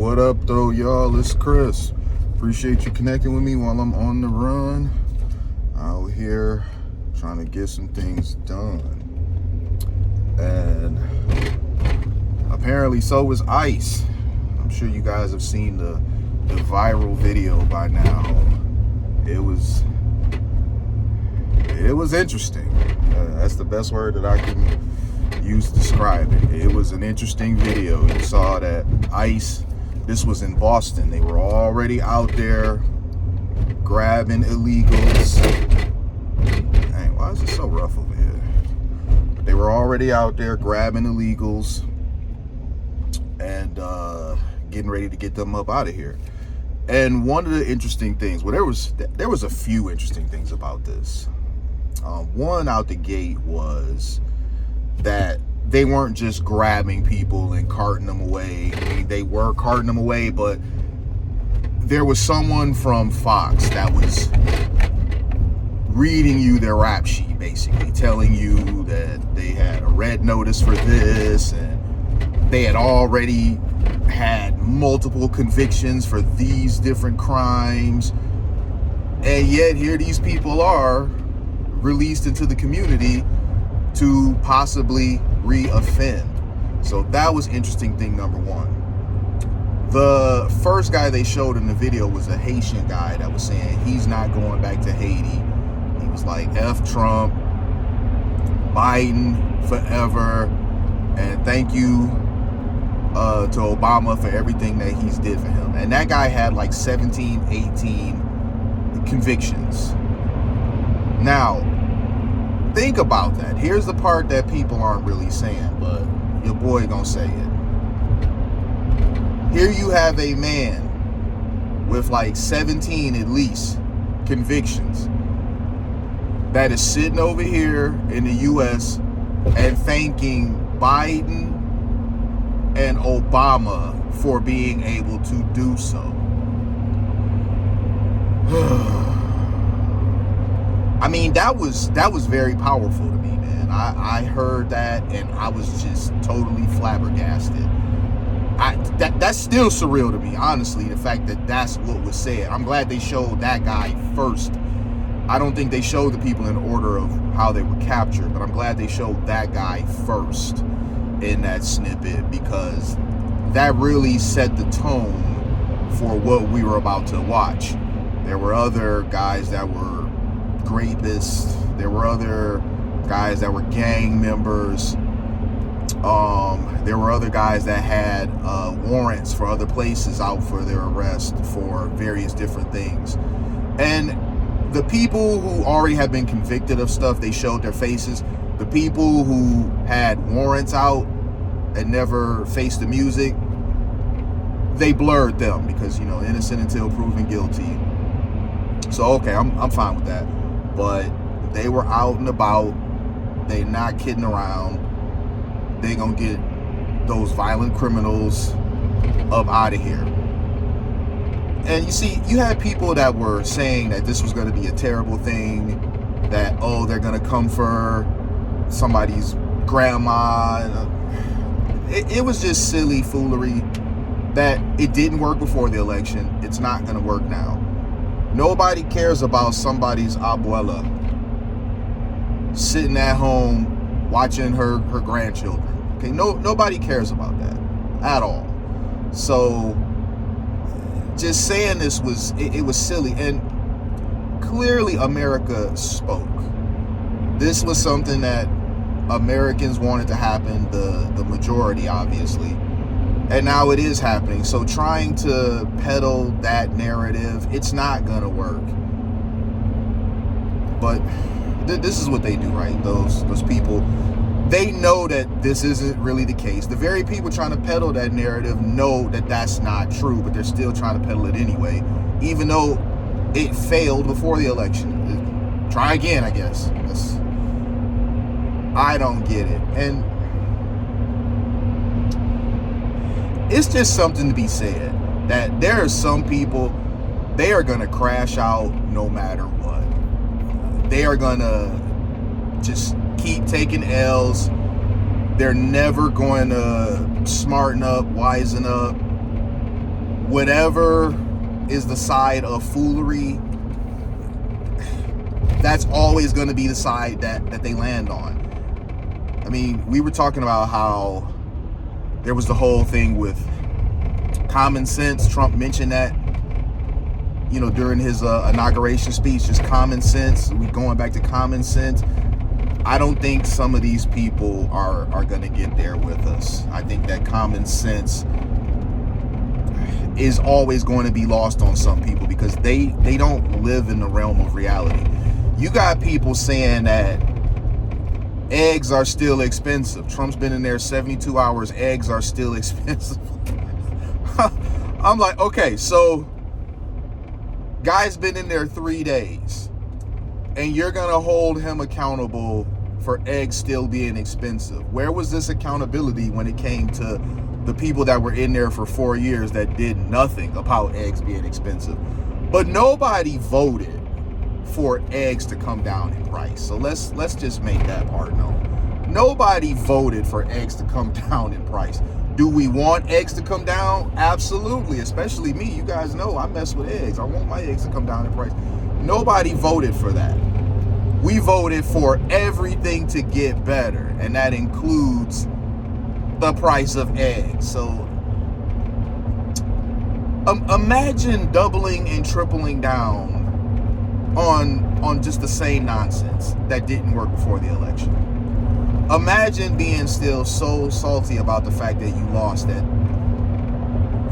What up though, y'all? It's Chris. Appreciate you connecting with me while I'm on the run out here trying to get some things done. And apparently so is ICE. I'm sure you guys have seen the viral video by now. It was interesting. That's the best word that I can use to describe it. It was an interesting video. You saw that ICE, this was in Boston, they were already out there grabbing illegals. Dang, why is it so rough over here? They were already out there grabbing illegals and getting ready to get them up out of here. And one of the interesting things, well, there was a few interesting things about this. One out the gate was that they weren't just grabbing people and carting them away. I mean, they were carting them away, but there was someone from Fox that was reading you their rap sheet, basically telling you that they had a red notice for this and they had already had multiple convictions for these different crimes. And yet here these people are released into the community to possibly re-offend. So that was interesting thing number one. The first guy they showed in the video was a Haitian guy that was saying he's not going back to Haiti. He was like, F Trump, Biden forever, and thank you to Obama for everything that he's did for him. And that guy had like 17, 18 convictions. Now, think about that. Here's the part that people aren't really saying, but your boy gonna say it. Here you have a man with like 17 at least convictions that is sitting over here in the US and thanking Biden and Obama for being able to do so. I mean, that was very powerful to me, man. I heard that and I was just totally flabbergasted. That's still surreal to me, honestly, the fact that that's what was said. I'm glad they showed that guy first. I don't think they showed the people in order of how they were captured, but I'm glad they showed that guy first in that snippet, because that really set the tone for what we were about to watch. There were other guys that were rapists. There were other guys that were gang members. There were other guys that had warrants for other places out for their arrest for various different things. And the people who already had been convicted of stuff, they showed their faces. The people who had warrants out and never faced the music, they blurred them because, you know, innocent until proven guilty. So, okay, I'm fine with that. But they were out and about. They not kidding around. They gonna get those violent criminals up out of here. And you see, you had people that were saying that this was gonna be a terrible thing, that, oh, they're gonna come for somebody's grandma. It was just silly foolery that it didn't work before the election. It's not gonna work now. Nobody cares about somebody's abuela sitting at home watching her grandchildren. Okay, nobody cares about that at all. So just saying this was it was silly, and clearly America spoke. This was something that Americans wanted to happen, the majority obviously. And now it is happening. So trying to peddle that narrative, it's not gonna work. But this is what they do, right? Those people, they know that this isn't really the case. The very people trying to peddle that narrative know that that's not true, but they're still trying to peddle it anyway, even though it failed before the election. Try again, I guess. I don't get it. And it's just something to be said that there are some people, they are going to crash out no matter what. They are going to just keep taking L's. They're never going to smarten up, wisen up. whatever is the side of foolery, that's always going to be the side that they land on. I mean, we were talking about how there was the whole thing with common sense. Trump mentioned that, you know, during his inauguration speech, just common sense. We going back to common sense. I don't think some of these people are going to get there with us. I think that common sense is always going to be lost on some people because they don't live in the realm of reality. You got people saying that eggs are still expensive. Trump's been in there 72 hours. Eggs are still expensive. I'm like, okay, so guy's been in there 3 days and you're going to hold him accountable for eggs still being expensive. Where was this accountability when it came to the people that were in there for 4 years that did nothing about eggs being expensive? But nobody voted for eggs to come down in price. So let's just make that part known. Nobody voted for eggs to come down in price. Do we want eggs to come down? Absolutely, especially me. You guys know I mess with eggs. I want my eggs to come down in price. Nobody voted for that. We voted for everything to get better, and that includes the price of eggs. So imagine doubling and tripling down on just the same nonsense that didn't work before the election. Imagine being still so salty about the fact that you lost it.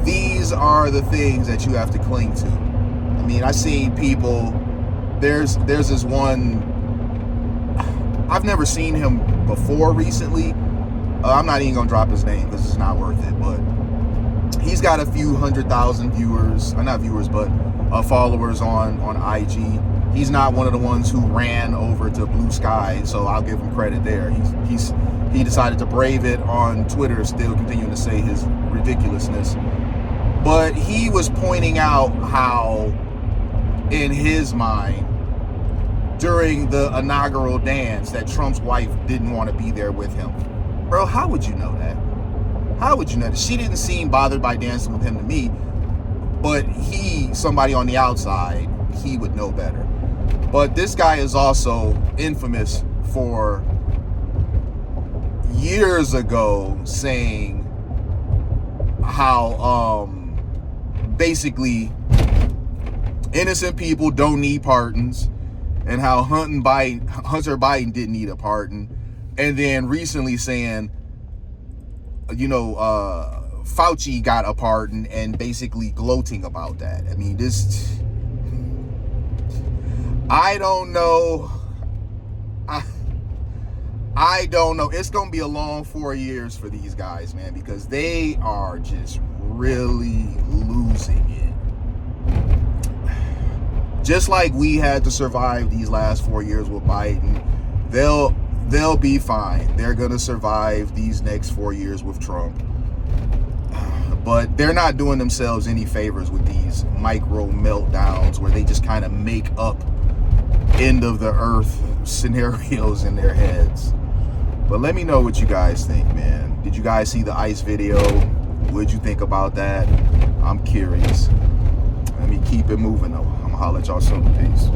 These are the things that you have to cling to. I mean, I see people, there's this one, I've never seen him before recently. I'm not even gonna drop his name because it's not worth it, but he's got a few 100,000 viewers, not viewers, but followers on IG. He's not one of the ones who ran over to Blue Sky, so I'll give him credit there. He decided to brave it on Twitter, still continuing to say his ridiculousness. But he was pointing out how, in his mind, during the inaugural dance, that Trump's wife didn't want to be there with him. Bro, how would you know that? How would you know that? She didn't seem bothered by dancing with him to me, but somebody on the outside, he would know better. But this guy is also infamous for years ago saying how basically innocent people don't need pardons, and how Hunter Biden didn't need a pardon, and then recently saying, you know, Fauci got a pardon and basically gloating about that. I mean, I don't know. I don't know. It's going to be a long 4 years for these guys, man, because they are just really losing it. Just like we had to survive these last 4 years with Biden, they'll be fine. They're going to survive these next 4 years with Trump. But they're not doing themselves any favors with these micro meltdowns where they just kind of make up end of the earth scenarios in their heads. But let me know what you guys think, man. Did you guys see the ICE video? What'd you think about that? I'm curious. Let me keep it moving though. I'm gonna holler at y'all soon. Peace.